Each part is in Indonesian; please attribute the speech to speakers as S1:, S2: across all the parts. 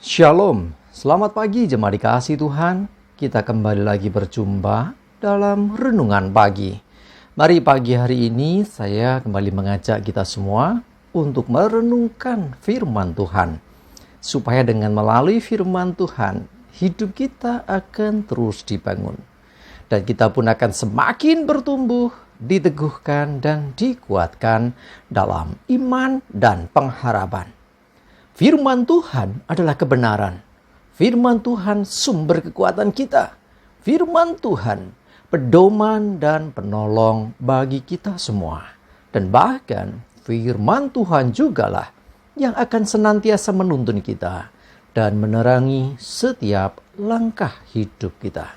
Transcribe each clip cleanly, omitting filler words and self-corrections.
S1: Shalom, selamat pagi jemaat dikasihi Tuhan. Kita kembali lagi berjumpa dalam renungan pagi. Mari pagi hari ini saya kembali mengajak kita semua untuk merenungkan firman Tuhan. Supaya dengan melalui firman Tuhan, hidup kita akan terus dibangun. Dan kita pun akan semakin bertumbuh, diteguhkan dan dikuatkan dalam iman dan pengharapan. Firman Tuhan adalah kebenaran. Firman Tuhan sumber kekuatan kita. Firman Tuhan pedoman dan penolong bagi kita semua. Dan bahkan firman Tuhan jugalah yang akan senantiasa menuntun kita dan menerangi setiap langkah hidup kita.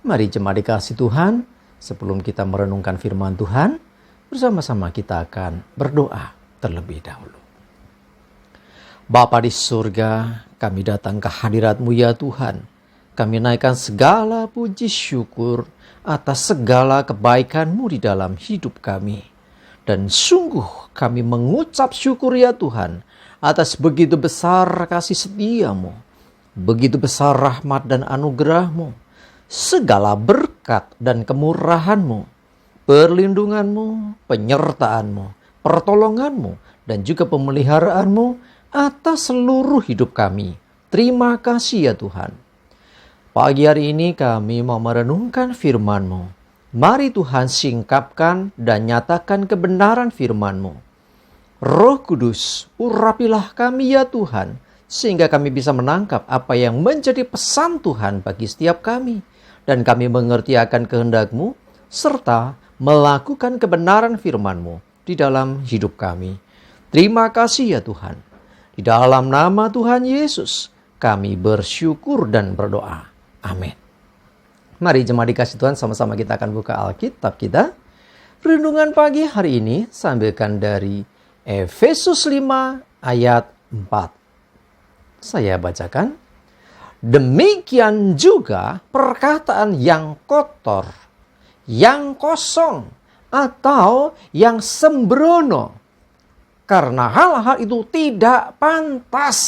S1: Mari jemaat dikasihi Tuhan, sebelum kita merenungkan firman Tuhan, bersama-sama kita akan berdoa terlebih dahulu. Bapa di surga, kami datang ke hadirat-Mu ya Tuhan. Kami naikkan segala puji syukur atas segala kebaikan-Mu di dalam hidup kami. Dan sungguh kami mengucap syukur ya Tuhan atas begitu besar kasih setia-Mu, begitu besar rahmat dan anugerah-Mu, segala berkat dan kemurahan-Mu, perlindungan-Mu, penyertaan-Mu, pertolongan-Mu, dan juga pemeliharaan-Mu atas seluruh hidup kami. Terima kasih ya Tuhan. Pagi hari ini kami mau merenungkan firman-Mu. Mari Tuhan singkapkan dan nyatakan kebenaran firman-Mu. Roh Kudus, urapilah kami ya Tuhan, sehingga kami bisa menangkap apa yang menjadi pesan Tuhan bagi setiap kami. Dan kami mengerti akan kehendak-Mu, serta melakukan kebenaran firman-Mu di dalam hidup kami. Terima kasih ya Tuhan. Di dalam nama Tuhan Yesus, kami bersyukur dan berdoa. Amin. Mari jemaat dikasihi Tuhan, sama-sama kita akan buka Alkitab kita. Renungan pagi hari ini sambilkan dari Efesus 5 ayat 4. Saya bacakan. Demikian juga perkataan yang kotor, yang kosong, atau yang sembrono, karena hal-hal itu tidak pantas.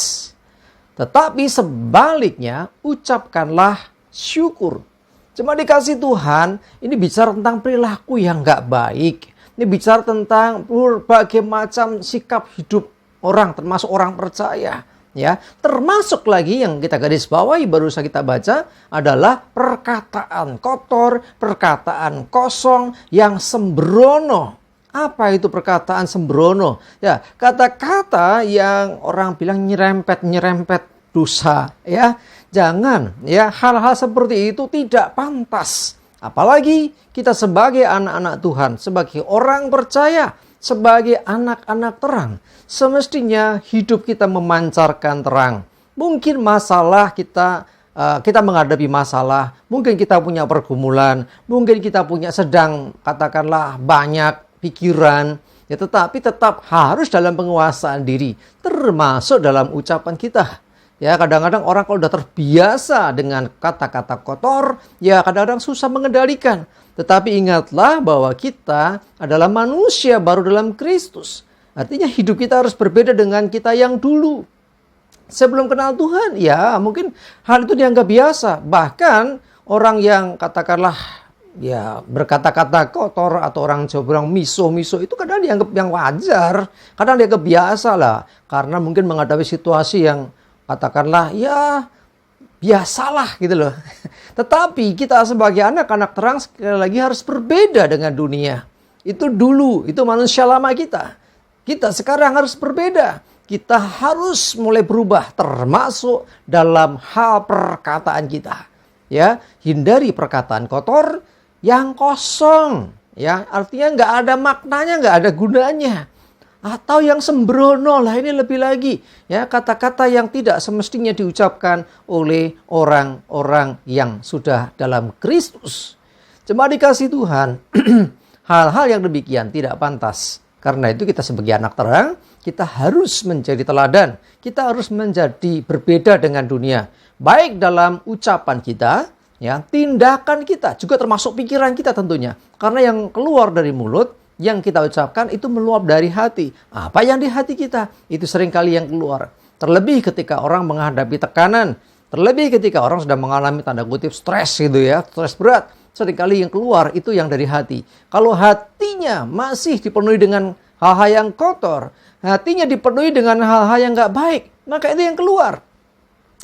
S1: Tetapi sebaliknya, ucapkanlah syukur. Cuma dikasih Tuhan, ini bicara tentang perilaku yang gak baik. Ini bicara tentang berbagai macam sikap hidup orang, termasuk orang percaya. Ya, termasuk lagi yang kita garis bawahi baru saja kita baca adalah perkataan kotor, perkataan kosong yang sembrono. Apa itu perkataan sembrono? Ya, kata-kata yang orang bilang nyerempet dosa, ya. Jangan, ya, hal-hal seperti itu tidak pantas. Apalagi kita sebagai anak-anak Tuhan, sebagai orang percaya, sebagai anak-anak terang, semestinya hidup kita memancarkan terang. Mungkin masalah kita menghadapi masalah, mungkin kita punya pergumulan, mungkin kita punya sedang katakanlah banyak pikiran, ya, tetapi tetap harus dalam penguasaan diri, termasuk dalam ucapan kita. Ya, kadang-kadang orang kalau sudah terbiasa dengan kata-kata kotor, ya kadang-kadang susah mengendalikan. Tetapi ingatlah bahwa kita adalah manusia baru dalam Kristus. Artinya hidup kita harus berbeda dengan kita yang dulu. Sebelum kenal Tuhan, ya mungkin hal itu dianggap biasa. Bahkan orang yang katakanlah ya berkata-kata kotor atau orang Jawa bilang miso-miso itu kadang dianggap yang wajar, kadang dianggap biasa lah, karena mungkin menghadapi situasi yang katakanlah ya biasalah gitu loh. Tetapi kita sebagai anak-anak terang sekali lagi harus berbeda dengan dunia. Itu dulu, itu manusia lama kita. Kita sekarang harus berbeda. Kita harus mulai berubah termasuk dalam hal perkataan kita. Ya, hindari perkataan kotor yang kosong, ya artinya nggak ada maknanya, nggak ada gunanya, atau yang sembrono lah, ini lebih lagi, ya kata-kata yang tidak semestinya diucapkan oleh orang-orang yang sudah dalam Kristus. Cuma dikasih Tuhan, hal-hal yang demikian tidak pantas. Karena itu kita sebagai anak terang, kita harus menjadi teladan, kita harus menjadi berbeda dengan dunia, baik dalam ucapan kita, ya, tindakan kita, juga termasuk pikiran kita tentunya. Karena yang keluar dari mulut, yang kita ucapkan itu meluap dari hati. Apa yang di hati kita, itu seringkali yang keluar. Terlebih ketika orang menghadapi tekanan, terlebih ketika orang sedang mengalami tanda kutip stres gitu ya, stres berat. Seringkali yang keluar itu yang dari hati. Kalau hatinya masih dipenuhi dengan hal-hal yang kotor, hatinya dipenuhi dengan hal-hal yang nggak baik, maka itu yang keluar.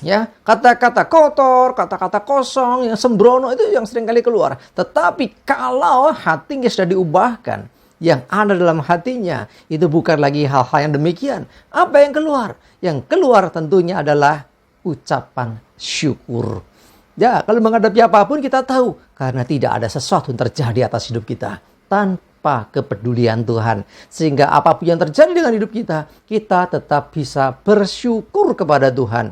S1: Ya, kata-kata kotor, kata-kata kosong, yang sembrono itu yang seringkali keluar. Tetapi kalau hatinya sudah diubahkan, yang ada dalam hatinya itu bukan lagi hal-hal yang demikian. Apa yang keluar? Yang keluar tentunya adalah ucapan syukur. Ya, kalau menghadapi apapun kita tahu karena tidak ada sesuatu yang terjadi atas hidup kita tanpa kepedulian Tuhan. Sehingga apapun yang terjadi dengan hidup kita, kita tetap bisa bersyukur kepada Tuhan.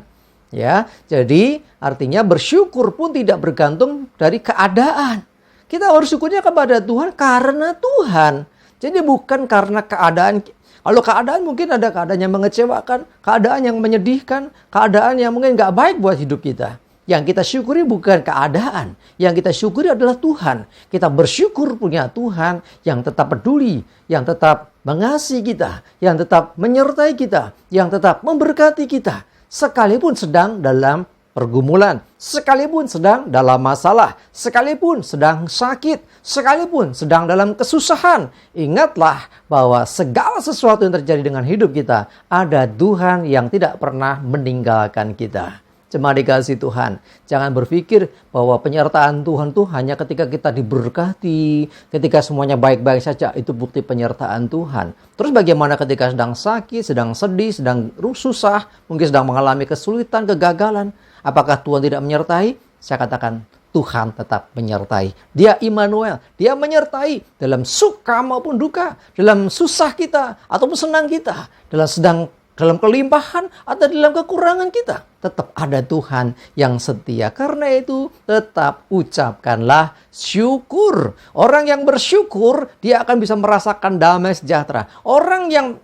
S1: Ya, jadi artinya bersyukur pun tidak bergantung dari keadaan. Kita bersyukurnya kepada Tuhan karena Tuhan. Jadi bukan karena keadaan. Kalau keadaan mungkin ada keadaan yang mengecewakan, keadaan yang menyedihkan, keadaan yang mungkin nggak baik buat hidup kita. Yang kita syukuri bukan keadaan. Yang kita syukuri adalah Tuhan. Kita bersyukur punya Tuhan yang tetap peduli, yang tetap mengasihi kita, yang tetap menyertai kita, yang tetap memberkati kita. Sekalipun sedang dalam pergumulan, sekalipun sedang dalam masalah, sekalipun sedang sakit, sekalipun sedang dalam kesusahan. Ingatlah bahwa segala sesuatu yang terjadi dengan hidup kita, ada Tuhan yang tidak pernah meninggalkan kita. Jemaat dikasih Tuhan, jangan berpikir bahwa penyertaan Tuhan itu hanya ketika kita diberkati, ketika semuanya baik-baik saja, itu bukti penyertaan Tuhan. Terus bagaimana ketika sedang sakit, sedang sedih, sedang susah, mungkin sedang mengalami kesulitan, kegagalan, apakah Tuhan tidak menyertai? Saya katakan, Tuhan tetap menyertai. Dia Immanuel, dia menyertai dalam suka maupun duka, dalam susah kita ataupun senang kita, dalam kelimpahan atau dalam kekurangan kita, tetap ada Tuhan yang setia. Karena itu tetap ucapkanlah syukur. Orang yang bersyukur, dia akan bisa merasakan damai sejahtera. Orang yang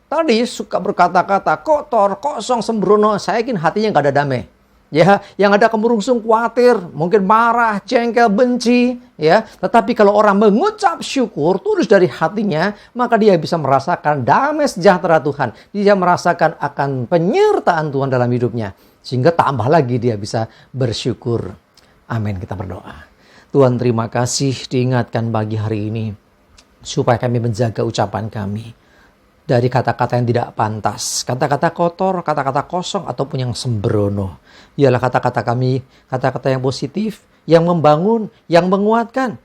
S1: tadi suka berkata-kata kotor, kosong, sembrono, saya yakin hatinya nggak ada damai. Ya, yang ada kemurungsung, khawatir, mungkin marah, jengkel, benci, ya. Tetapi kalau orang mengucap syukur tulus dari hatinya, maka dia bisa merasakan damai sejahtera Tuhan. Dia merasakan akan penyertaan Tuhan dalam hidupnya, sehingga tambah lagi dia bisa bersyukur. Amin, kita berdoa. Tuhan, terima kasih diingatkan pagi hari ini supaya kami menjaga ucapan kami dari kata-kata yang tidak pantas, kata-kata kotor, kata-kata kosong, ataupun yang sembrono. Ialah kata-kata kami, kata-kata yang positif, yang membangun, yang menguatkan.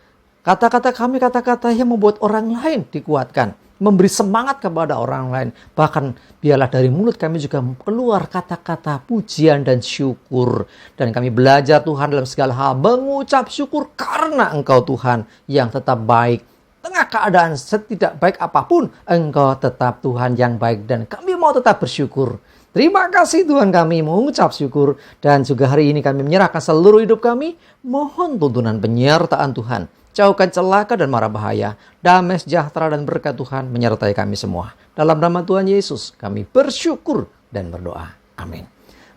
S1: Kata-kata kami, kata-kata yang membuat orang lain dikuatkan, memberi semangat kepada orang lain. Bahkan biarlah dari mulut kami juga keluar kata-kata pujian dan syukur. Dan kami belajar Tuhan dalam segala hal mengucap syukur karena Engkau Tuhan yang tetap baik. Tengah keadaan setidak baik apapun, Engkau tetap Tuhan yang baik dan kami mau tetap bersyukur. Terima kasih Tuhan, kami mengucap syukur dan juga hari ini kami menyerahkan seluruh hidup kami. Mohon tuntunan penyertaan Tuhan. Jauhkan celaka dan mara bahaya. Damai sejahtera dan berkat Tuhan menyertai kami semua. Dalam nama Tuhan Yesus kami bersyukur dan berdoa. Amin.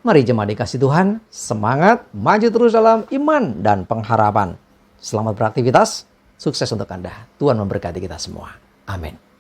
S1: Mari jemaat dikasih Tuhan, semangat maju terus dalam iman dan pengharapan. Selamat beraktivitas. Sukses untuk Anda. Tuhan memberkati kita semua. Amin.